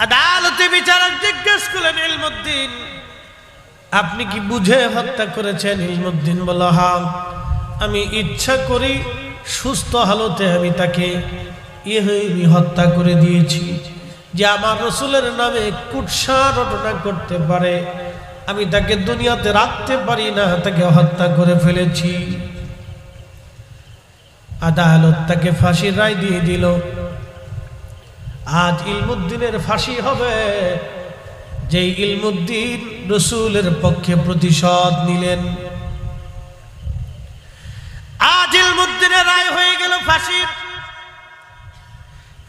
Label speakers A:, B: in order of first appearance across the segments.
A: আদালতে বিচারক জিজ্ঞেস করলেন, ইলমুদ্দিন আপনি কি বুঝে হত্যা করেছেন? ইলমুদ্দিন বলল, হ্যাঁ, আমি ইচ্ছা করি সুস্থ হালতে আমি তাকে হত্যা করে দিয়েছি। যে আমার রসুলের নামে কুৎসা রটনা করতে পারে, আমি তাকে দুনিয়াতে রাখতে পারি না, তাকে হত্যা করে ফেলেছি। আদালত তাকে ফাঁসির রায় দিয়ে দিল। আজ ইলমুদ্দিনের ফাঁসি হবে। যে ইলমুদ্দিন রসুলের পক্ষে প্রতিশোধ নিলেন। আজ ইলমুদ্দিনের রায় হয়ে গেল ফাঁসির।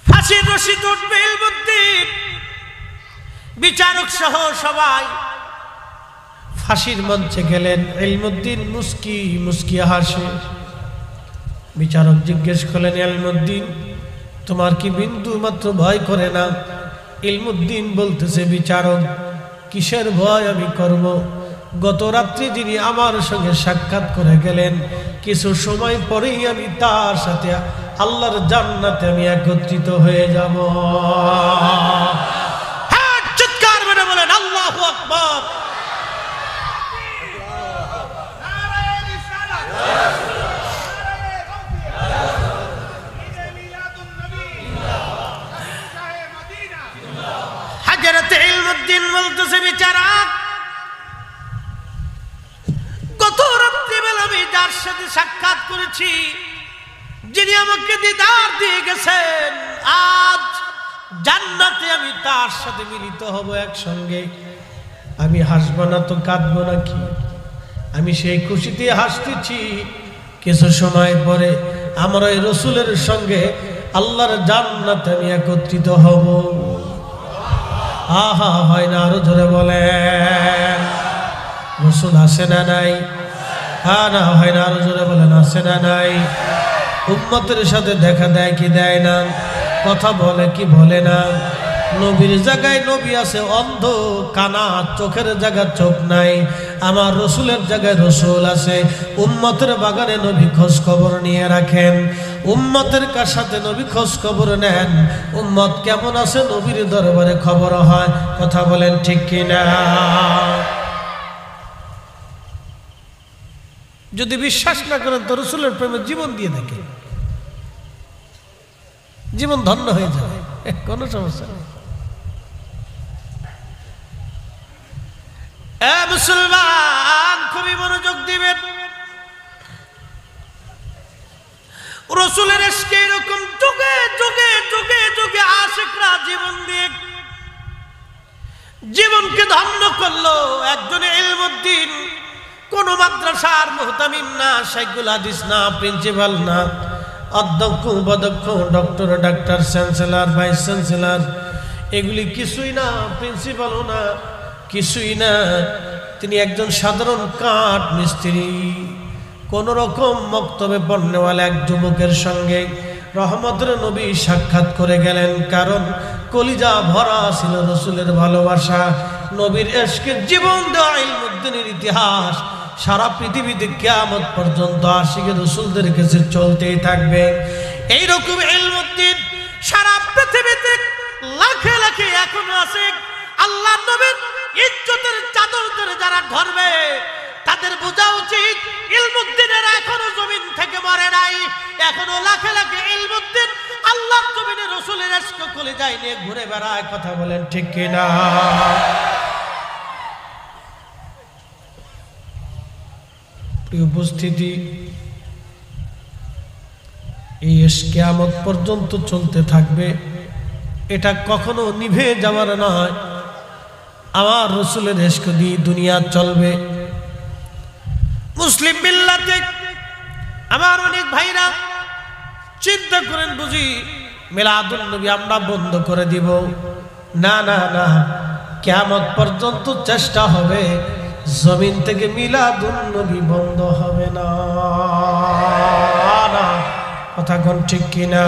A: ফাঁসির রশি উঠবে ইলমুদ্দিন, বিচারক সহ সবাই ফাঁসির মঞ্চে গেলেন। ইলমুদ্দিন মুস্কি মুস্কি হাসে। বিচারক জিজ্ঞেস করলেন, ইলমুদ্দিন তোমার কি বিন্দু মাত্র ভয় করে না? ইলমুদ্দিন বলতেছে, বিচারক কিসের ভয় আমি করব? গত রাত্রি যিনি আমার সঙ্গে সাক্ষাৎ করে গেলেন, কিছু সময় পরেই আমি তার সাথে আল্লাহর জান্নাতে আমি একত্রিত হয়ে যাব। হ্যাঁ, চিৎকার করে বলেন আল্লাহু আকবার। হযরত ইলমুদ্দিন বলতেছে, বিচারক গত রাত্রিবেলা আমি যার সাথে সাক্ষাৎ করেছি, যিনি আমাকে দিদার দিয়ে গেছেন, আজ জান্নাতে আমি তার সাথে মিলিত হব একসঙ্গে। আমি হাসবো না তো কাঁদবো নাকি? আমি সেই খুশিতে হাসতেছি। কিছু সময় পরে আমার ওই রসুলের সঙ্গে আল্লাহর জান্নাতে আমি একত্রিত হব। আহা, হয় না? আরো জোরে বলেন। রসুল আসে না নাই? হ্যাঁ না, হয় না? আরো জোরে বলেন, আসে না নাই? উম্মতের সাথে দেখা দেয় কি দেয় না? কথা বলে কি বলে না? নবীর জায়গায় নবী আছে অন্ধ, কানা, চোখের জায়গায় চোখ নাই। আমার রসুলের জায়গায় রসুল আছে। উম্মতের বাগানে নবী খোঁজ খবর নিয়ে রাখেন, উম্মতের কার সাথে নবী খোঁজ খবর নেন। উম্মত কেমন আছে নবীর দরবারে খবর হয়। কথা বলেন ঠিক কিনা? যদি বিশ্বাস না করেন তো রসুলের প্রেমে জীবন দিয়ে দেখেন, জীবন ধন্য হয়ে যাবে, কোনো সমস্যা নেই। মুসলমান খুবই মনোযোগ দিবেন। রসুলের ইশকে এরকম যুগে যুগে যুগে যুগে আশিকরা জীবন দিয়ে জীবনকে ধন্য করলো। একজনে ইলমুদ্দিন, কোন মাদ্রাসার মুহতামিম না, শাইখুল হাদিস না, প্রিন্সিপাল না, অধ্যক্ষ উপাধ্যক্ষ, doctor, doctor, chancellor, vice chancellor, এগুলি কিছুই না, প্রিন্সিপালও না, কিছুই না। তিনি একজন সাধারণ কাঠ মিস্ত্রি। কোন রকম মক্তবে পড়নেওয়ালা এক যুবকের সঙ্গে রহমতের নবী সাক্ষাৎ করে গেলেন। কারণ কলিজা ভরা ছিল রসুলের ভালোবাসা, নবীর ইশকে জীবন দেওয়া ইলমুদ্দিনের ইতিহাস সারা পৃথিবীতে কিয়ামত পর্যন্ত আশিকে রসুলদের কাছে চলতেই থাকবে। এইরকম ইলমুদ্দিন সারা পৃথিবীতে লাখে লাখে এখনো আছে। আল্লাহ নবীর ইজ্জতের চাদর ধরে যারা ধরবে তাদের বোঝা উচিত ইলমুদ্দিনের এখনো জমিন থেকে মরে নাই। এখনো লাখে লাখে ইলমুদ্দিন আল্লাহর জমিনে রসুলের ইশকে কলিজায় নিয়ে ঘুরে বেড়ায়। কথা বলেন ঠিক কিনা? প্রিয় উপস্থিতি, এই ইশক কিয়ামত পর্যন্ত চলতে থাকবে। এটা কখনো নিভে যাওয়ার নয়। আমার রসুলের ইশক দিয়ে দুনিয়া চলবে। মুসলিম মিল্লাতে আমার অনেক ভাইরা চিন্তা করেন বুঝি মিলাদুন নবী আমরা বন্ধ করে দিব। না না না, কিয়ামত পর্যন্ত চেষ্টা হবে জমিন থেকে মিলাদুন নবী বন্ধ হবে না। কথা কোন ঠিক কিনা?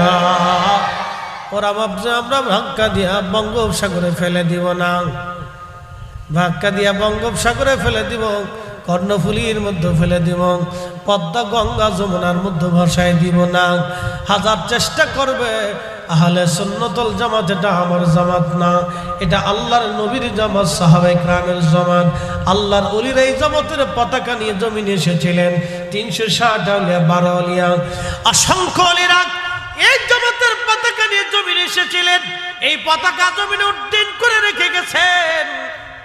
A: ওরা ভাবছে আমরা ধাক্কা দিয়া বঙ্গোপসাগরে ফেলে দিব না, ধাক্কা দিয়া বঙ্গোপসাগরে ফেলে দিব, কর্ণফুলীর মধ্যে ফেলে দিব, পদ্মা গঙ্গা যমুনার মধ্যে ভাসায় দিব না। হাজার চেষ্টা করবে আহলে সুন্নাত ওয়াল জামাত এটা আমার জামাত না, এটা আল্লাহর নবীর জামাত, সাহাবায়ে কেরামের জামাত। আল্লাহর ওলিরা এই জামাতের পতাকা নিয়ে জমিনে এসেছিলেন। 360 আউলিয়া, 12 আউলিয়া, অসংখ্য ওলিরা এই জামাতের পতাকা নিয়ে জমিনে এসেছিলেন। এই পতাকা জমিনে উড্ডীন করে রেখে গেছেন।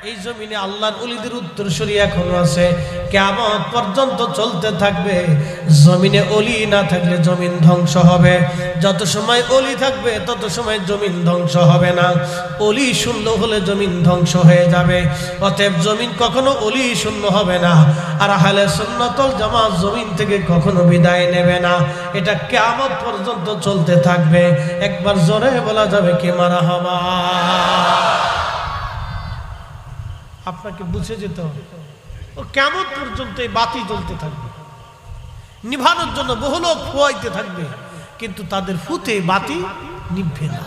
A: এই জমিনে আল্লাহর ওলিদের উত্তরসূরি এখনো আছে, কিয়ামত পর্যন্ত চলতে থাকবে। জমিনে ওলি না থাকলে জমিন ধ্বংস হবে, যত সময় ওলি থাকবে তত সময় জমিন ধ্বংস হবে না। ওলি শূন্য হলে জমিন ধ্বংস হয়ে যাবে। অতএব জমিন কখনো ওলি শূন্য হবে না। আর আহলে সুন্নাত ওয়াল জামাত জমিন থেকে কখনো বিদায় নেবে না। এটা কিয়ামত পর্যন্ত চলতে থাকবে। একবার জোরে বলা যাবে কি মারহাবা। আপনাকে বুঝে যেতে হবে, ও কেমন পর্যন্ত এই বাতি জ্বলতে থাকবে, নিভানোর জন্য বহু লোক ফুয়াইতে থাকবে, কিন্তু তাদের ফুতে বাতি নিভবে না।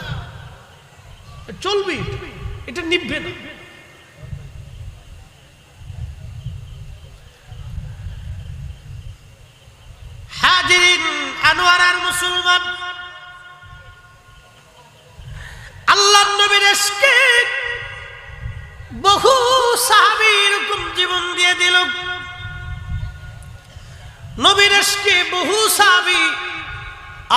A: চলবে, এটা নিভবে না। হাজিরিন আনোয়ার আর মুসলমান, আল্লাহর নবীর ইশকে বহু সাহাবী এরকম জীবন দিয়ে দিল। নবীর ইশকে বহু সাহাবী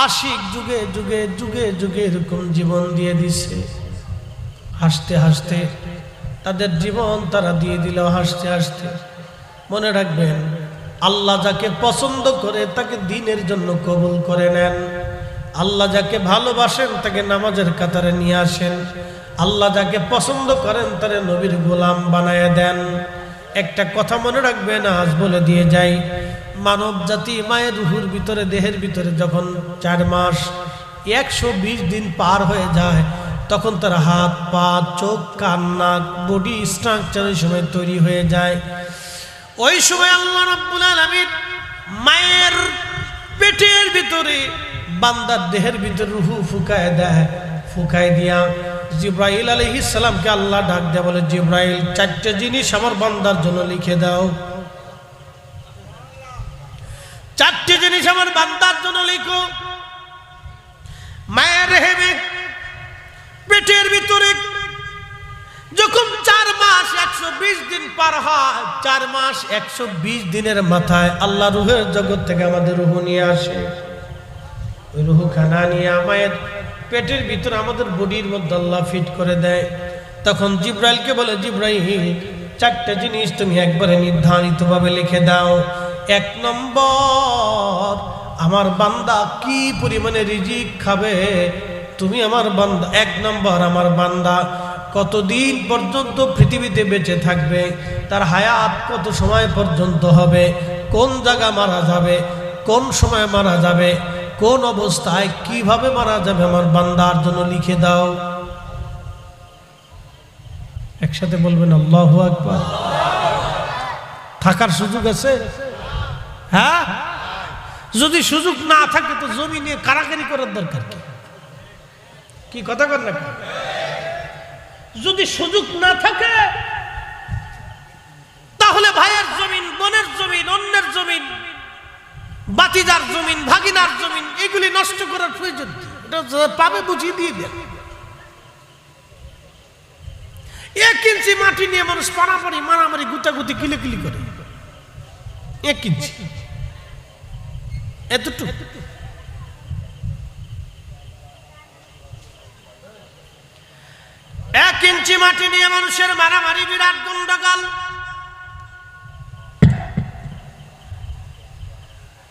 A: আশিক যুগে যুগে যুগে যুগে এরকম জীবন দিয়ে দিছে। হাসতে হাসতে তাদের জীবন তারা দিয়ে দিল, হাসতে হাসতে। মনে রাখবেন, আল্লাহ যাকে পছন্দ করে তাকে দ্বীনের জন্য কবুল করে নেন। আল্লাহ যাকে ভালোবাসেন তাকে নামাজের কাতারে নিয়ে আসেন। আল্লাহ যাকে পছন্দ করেন তারে নবীর গোলাম বানায় দেন। একটা কথা মনে রাখবেন, আজ বলে দিয়ে যাই, মানব জাতি মায়ের রুহুর ভিতরে, দেহের ভিতরে যখন 4 মাস 120 দিন পার হয়ে যায়, তখন তার হাত পা চোখ কান নাক বডি স্ট্রাকচারের সময় তৈরি হয়ে যায়। ওই সময় আল্লাহ রাব্বুল আলামিন মায়ের পেটের ভিতরে বান্দার দেহের ভিতরে রুহু ফুকায় দেয়। ফুকায় দিয়া জিব্রাইল আলাইহিস সালামকে আল্লাহ ডাক দেয়, বলে জিব্রাইল 4টে জিনিস আমার বান্দার জন্য লিখে দাও। 4টে জিনিস আমার বান্দার জন্য লিখো। মায়ের রেহেমে পেটের ভিতরে যখন 4 মাস 120 দিন পার হয়, 4 মাস 120 দিনের মাথায় আল্লাহ রুহের জগৎ থেকে আমাদের রুহ নিয়ে আসে। ওই রুহ খানা নিয়ে মায়ের পেটের ভিতরে আমাদের বডির মধ্যে আল্লাহ ফিট করে দেয়। তখন জিব্রাইলকে বলে, জিব্রাইল 4টে জিনিস তুমি একবারে নির্ধারিতভাবে লিখে দাও। 1 নম্বর, আমার বান্দা কি পরিমাণে রিজিক খাবে তুমি আমার বান্দা। 1 নম্বর, আমার বান্দা কতদিন পর্যন্ত পৃথিবীতে বেঁচে থাকবে, তার হায়াত কত সময় পর্যন্ত হবে, কোন জায়গা মারা যাবে, কোন সময় মারা যাবে, কোন অবস্থায় কিভাবে মারা যাবে, আমার বান্দার জন্য লিখে দাও। একসাথে বলবেন আল্লাহু আকবার। থাকার সুযোগ আছে? হ্যাঁ, যদি সুযোগ না থাকে তো জমি নিয়ে কারাকারি করার দরকার কি? কি কথা কর না? যদি সুযোগ না থাকে তাহলে ভাইয়ের জমিন, বোনের জমিন, অন্যের জমিন, বাতিদার জমিন, ভাগিনার জমিন, এগুলি নষ্ট করার প্রয়োজন এটা পাবে বুঝিয়ে দিয়ে দেন। 1 ইঞ্চি মাটি নিয়ে মানুষ পাড়াপাড়ি মারামারি গুতাগুতি কিলিকিলি করে। 1 ইঞ্চি এতটুকু। এক ইঞ্চি মাটি নিয়ে মানুষের মারামারি, বিরাট গন্ডগোল।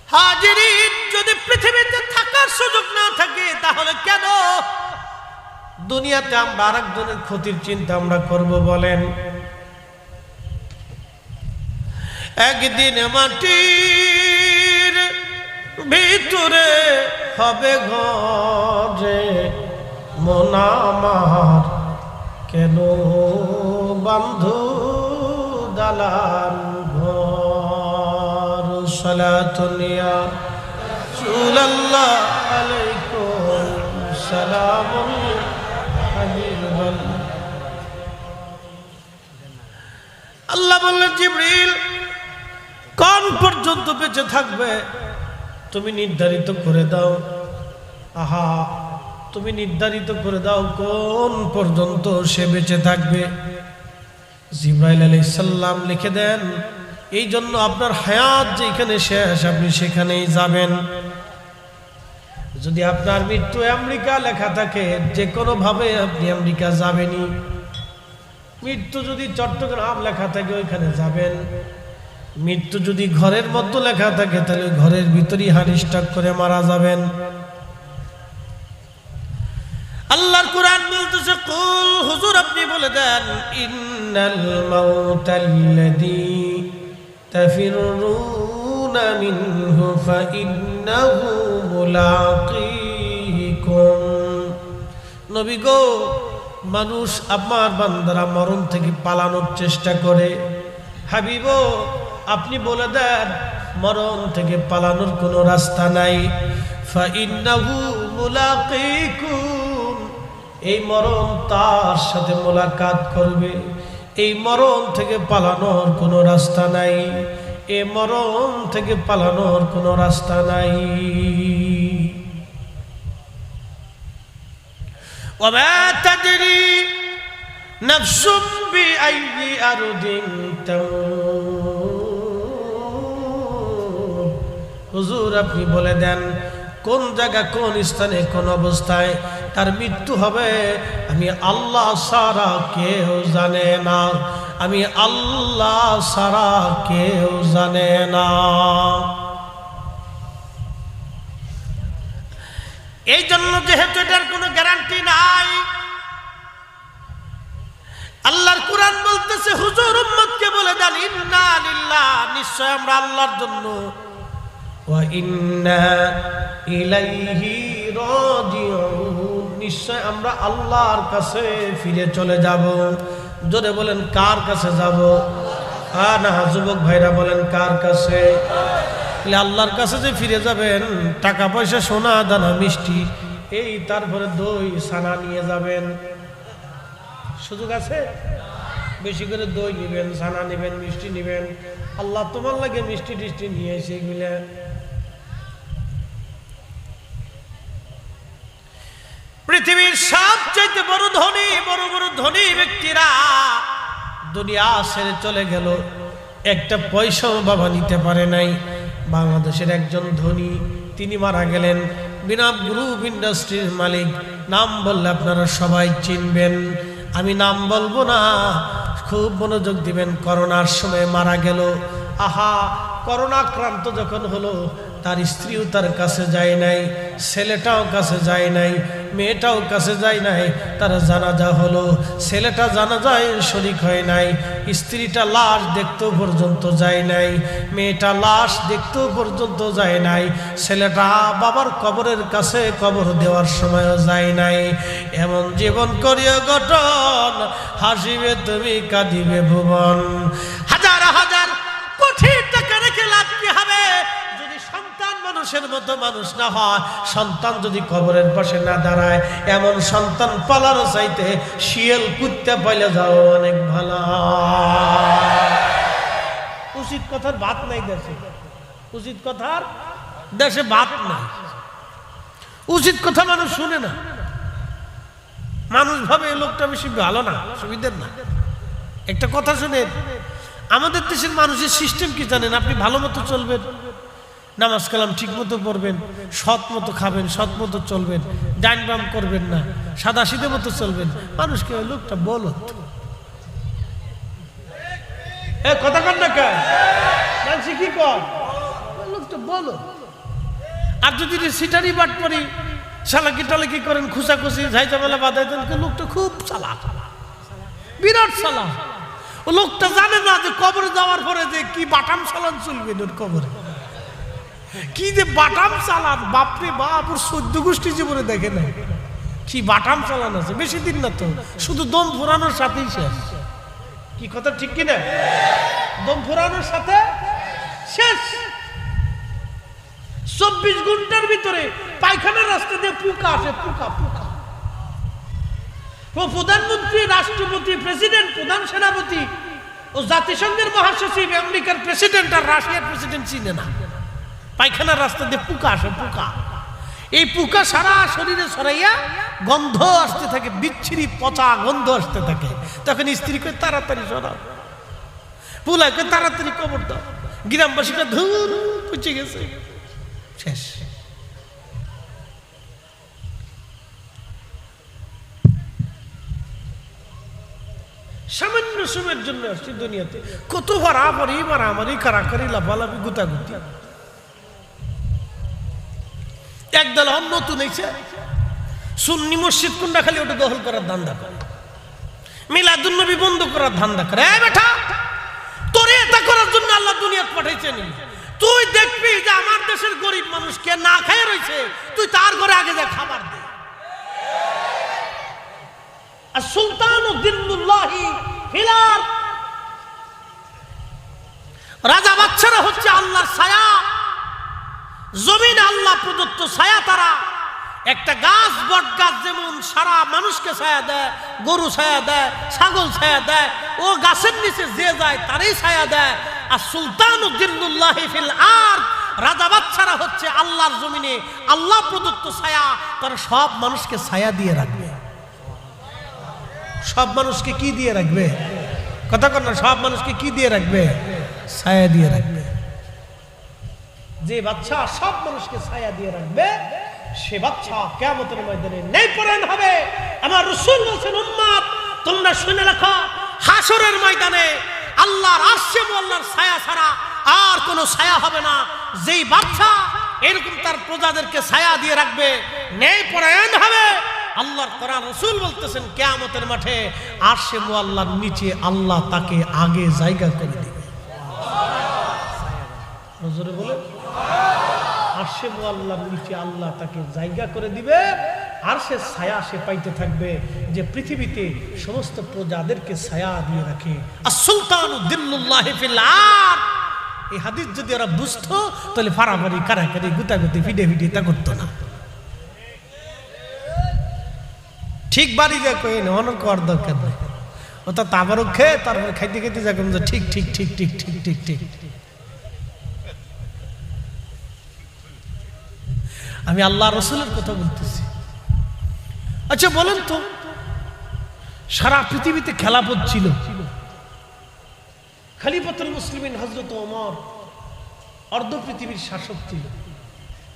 A: হাজিরিন, যদি পৃথিবীতে থাকার সুযোগ না থাকে তাহলে কেন দুনিয়াতে আমরা আরেকজনের ক্ষতির চিন্তা আমরা করব বলেন? একদিন মাটির ভিতরে হবে ঘরে মন আমার, কেন বন্ধু দালান ঘর। সালাতুন ইয়া রাসূলুল্লাহ আলাইকুম সালামুন হাবিবান। আল্লাহ বললেন, জিবরিল কোন পর্যন্ত বেঁচে থাকবে তুমি নির্ধারিত করে দাও। আহা, তুমি নির্ধারিত করে দাও কোন পর্যন্ত সে বেঁচে থাকবে। জিবরাইল আলাইহিস সালাম লিখে দেন, এই জন্য আপনার হায়াত যেখানে শেষ আপনি সেখানেই যাবেন। যদি আপনার মৃত্যু আমেরিকা লেখা থাকে, যে কোনো ভাবে আপনি আমেরিকা যাবেনই। মৃত্যু যদি চট্টগ্রাম লেখা থাকে ওইখানে যাবেন। মৃত্যু যদি ঘরের মধ্যে লেখা থাকে তাহলে ঘরের ভিতরই হার্ট স্ট্রোক করে মারা যাবেন। আল্লাহর কোরআন বলতেছে, কুল, হুজুর আপনি বলে দেন, ইন্নাল মাউতাল্লাযী তাফিরুনা মিনহু ফাইন্নাহু মুলাকীকুম। নবী গো, মানুষ আমার বান্দারা মরণ থেকে পালানোর চেষ্টা করে। হাবিব আপনি বলে দেন, মরণ থেকে পালানোর কোনো রাস্তা নাই। ফাইন্নাহু মুলাকীকুম, এই মরণ তার সাথে মোলাকাত করবে। এই মরণ থেকে পালানোর কোনো রাস্তা নাই। এই মরণ থেকে পালানোর কোনো রাস্তা নাই। ওয়া তাদরি নাফসুম বিআইয়ি আরদিন তামুত। হুজুর আপনি বলে দেন, কোন জায়গা কোন স্থানে কোন অবস্থায় তার মৃত্যু হবে আমি আল্লাহ ছাড়া কেউ জানে না। আমি আল্লাহ ছাড়া কেউ জানে না। এই জন্য যেহেতু এটার কোনো গ্যারান্টি নাই, আল্লাহর কোরআন বলতেছে, হুজুর উম্মতকে বলে দেন, ইন্না লিল্লাহ, নিশ্চয় আমরা আল্লাহর জন্য, ওয়া ইন্না ইলাইহি রাজিউন, নিশ্চয় আমরা আল্লাহর কাছে ফিরে চলে যাব। জোরে বলেন, কার কাছে যাব? না, যুবক ভাইরা বলেন, কার কাছে? আল্লাহর কাছে যে ফিরে যাবেন, টাকা পয়সা, সোনা দানা, মিষ্টি, এই তারপরে দই ছানা নিয়ে যাবেন। সুযোগ আছে? বেশি করে দই নিবেন, ছানা নিবেন, মিষ্টি নিবেন। আল্লাহ তোমার লাগে মিষ্টি টিষ্টি নিয়ে এসে এগুলা। পৃথিবীর সবচেয়ে বড় ধনী, বড় বড় ধনী ব্যক্তিরা দুনিয়া ছেড়ে চলে গেল, একটা পয়সাও বাবা নিতে পারে নাই। বাংলাদেশের একজন ধনী, তিনি মারা গেলেন। বিনাপ গ্রুপ ইন্ডাস্ট্রির মালিক, নাম বললে আপনারা সবাই চিনবেন, আমি নাম বলবো না, খুব মনোযোগ দিবেন। করোনার সময় মারা গেল। আহা, করোনা আক্রান্ত যখন হলো, তার স্ত্রীও তার কাছে যায় নাই, ছেলেটাও কাছে যায় নাই, মেয়েটাও কাছে যায় নাই। তার জানাজা হলো, ছেলেটা জানাজায় শরীক হয় নাই, স্ত্রীটা লাশ দেখতেও পর্যন্ত যায় নাই, মেয়েটা লাশ দেখতেও পর্যন্ত যায় নাই, ছেলেটা বাবার কবরের কাছে কবর দেওয়ার সময়ও যায় নাই। এমন জীবন করিও গঠন, হাসিবে তুমি কাঁদিবে ভুবন। হাজার হাজার কোটি টাকা রেখে লাভ কি হবে যদি সন্তান মানুষের মতো মানুষ না হয়? সন্তান যদি কবরের পাশে না দাঁড়ায়, এমন সন্তান পালানো চাইতে শিয়াল কুত্তা পাইলে যাও অনেক ভালো। উচিত কথার বাত নাই দেশে, উচিত কথার দেশে বাত নাই। উচিত কথা মানুষ শুনে না। মানুষ ভাবে এই লোকটা বেশি ভালো না, সুবিধার না। একটা কথা শুনেন, আমাদের দেশের মানুষের সিস্টেম কি জানেন? আপনি ভালো মতো চলবেন, নামাজ কালাম ঠিক মতো পড়বেন, সৎ মতো খাবেন, সৎ মতো চলবেন, ডাইন বাম করবেন না, সাদা সিধে মতো চলবেন। মানুষকে ওই লোকটা বলো, কথা কন না কেন? মানুষ কি কর, ওই লোকটা বলো। আর যদি সিটারি বাট পরি, সালাকি টালাকি করেন, খুশাখুশি ঝাইঝামেলা বাঁধাই দেন, লোকটা খুব চালাক, বিরাট চালাক। ও লোকটা জানে না যে কবরে যাওয়ার পরে যে কি বাটাম চালান চলবে ওর কবরে, কি যে বাটাম চালান, বাপরে বাপ, ওর 14 গোষ্ঠী জীবনে দেখে না কি বাটাম চালান আছে। বেশি দিন না তো, শুধু দম ফুরানোর সাথেই শেষ। কি কথা ঠিক কিনা? দম ফুরানোর সাথে শেষ। 24 ঘন্টার ভিতরে পায়খানার রাস্তা দিয়ে পোকা আসে, পোকা পোকা। ও প্রধানমন্ত্রী, রাষ্ট্রপতি, প্রেসিডেন্ট, প্রধান সেনাপতি ও জাতিসংঘের মহাসচিব, আমেরিকার প্রেসিডেন্ট আর রাশিয়ার প্রেসিডেন্ট চিনে না। পায়খানার রাস্তা দিয়ে পোকা আসে, পোকা। এই পোকা সারা শরীরে ছড়াইয়া গন্ধ আসতে থাকে, বিচ্ছিরি পচা গন্ধ আসতে থাকে। তখন স্ত্রীকে তাড়াতাড়ি সরাও, পুলাকে তাড়াতাড়ি কবর দাও। গ্রামবাসীটা ধুর পুচে গেছে, শেষ। সামান্য সময়ের জন্য আসছি দুনিয়াতে, কত মারামারি মারামারি কারাকারি লাফালাফি গুতাগুতি। একদল নতুন এসে সুন্নি মসজিদ কোনটা খালি ওটা দখল করার ধান্দা করে, মিলাদুন নবী বন্ধ করার ধান্দা করে। বেটা, তোরে এটা করার জন্য আল্লাহ দুনিয়াতে পাঠাইছেন। তুই দেখবি যে আমার দেশের গরিব মানুষ কে না খেয়ে রয়েছে, তুই তার ঘরে আগে যা খাবার দে। আর সুলতান দিল্লুল্লাহি ফিলার, রাজা বাচ্চারা হচ্ছে আল্লাহর ছায়া, জমিনে আল্লাহ প্রদত্ত ছায়া তারা। একটা গাছ, বট গাছ যেমন সারা মানুষকে ছায়া দেয়, গরু ছায়া দেয়, ছাগল ছায়া দেয়, ও গাছের নিচে যে যায় তারই ছায়া দেয়। আর সুলতানুদ্দিনুল্লাহি ফিল আরদ, রাজা বাচ্চারা হচ্ছে আল্লাহর জমিনে আল্লাহ প্রদত্ত ছায়া, তারা সব মানুষকে ছায়া দিয়ে রাখবে। সব মানুষকে কি দিয়ে রাখবে? কথা কর না, সব মানুষকে কি দিয়ে রাখবে? ছায়া দিয়ে রাখবে। যে বাচ্চা সব মানুষকে ছায়া দিয়ে রাখবে, সে বাচ্চা কিয়ামতের ময়দানে ন্যায়পরায়ণ হবে। আমার রাসূল বলেছেন, উম্মত তোমরা শুনে রাখো, হাসরের ময়দানে আল্লাহর আরশে আল্লাহর ছায়া ছাড়া আর কোনো ছায়া হবে না। যেই বাচ্চা এরকম তার প্রজাদেরকে ছায়া দিয়ে রাখবে, ন্যায়পরায়ণ হবে। আল্লাহর কোরআন, রাসূল বলতেছেন, কিয়ামতের মাঠে আরশে আল্লাহর নিচে আল্লাহ তাকে আগে জায়গা করে দিবে। হুজুরে বলে, আরশে আল্লাহর নিচে আল্লাহ তাকে জায়গা করে দিবে, আর সে ছায়া সে পাইতে থাকবে, যে পৃথিবীতে সমস্ত প্রজাদেরকে ছায়া দিয়ে রাখে। আর সুলতানু দিল্লুল্লাহি ফিল আরদ, এই হাদিস যদি ওরা বুঝতো তাহলে ফারাফারি কারাকারি গুতাগুতি ফিডে ফিডে তা করতো না। ঠিক বাড়ি যা কই না, অনেক করার দরকার নেই। ও তো তাবারক খেয়ে তারপরে খাইতে খাইতে যা কম, ঠিক ঠিক ঠিক ঠিক ঠিক ঠিক ঠিক। আমি আল্লাহ রসুলের কথা বলতেছি। আচ্ছা বলেন তো, সারা পৃথিবীতে খেলাফত ছিল, খলিফাতুল মুসলিমিন হযরত ওমর অর্ধ পৃথিবীর শাসক ছিল।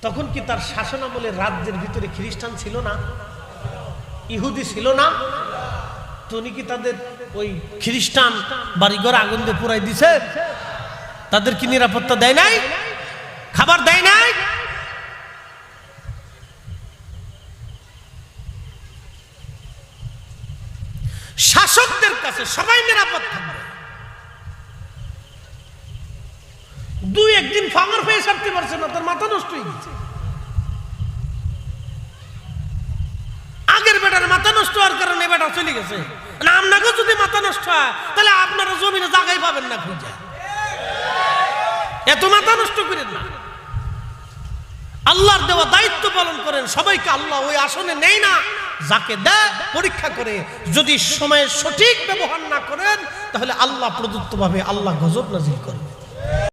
A: তখন কি তার শাসনামলে রাজ্যের ভিতরে খ্রিস্টান ছিল না? ইহুদি ছিল না? তো উনি কি তাদের ওই খ্রিস্টান বাড়িঘর আগুন দিয়ে পুরাই দিছে? তাদের কি নিরাপত্তা দেয় নাই? খাবার দেয় নাই? শাসকদের কাছে সবাই নিরাপদ থাকবে। দুই একদিন ফাঙর পেয়ে ছাড়তে পারছে না, তার মাথা নষ্ট হয়ে গেছে। আগের বেটার মাথা নষ্ট হওয়ার কারণে বেটা চলে গেছে। না, আপনাকে যদি মাথা নষ্ট হয় তাহলে আপনারা জমিনে জায়গায় পাবেন না খুঁজে। এত মাথা নষ্ট করেন না। আল্লাহর দেওয়া দায়িত্ব পালন করেন। সবাইকে আল্লাহ ওই আসনে নেই না, যাকে দেয় পরীক্ষা করে। যদি সময়ের সঠিক ব্যবহার না করেন তাহলে আল্লাহ প্রদত্ত ভাবে আল্লাহ গজব নাজিল করেন।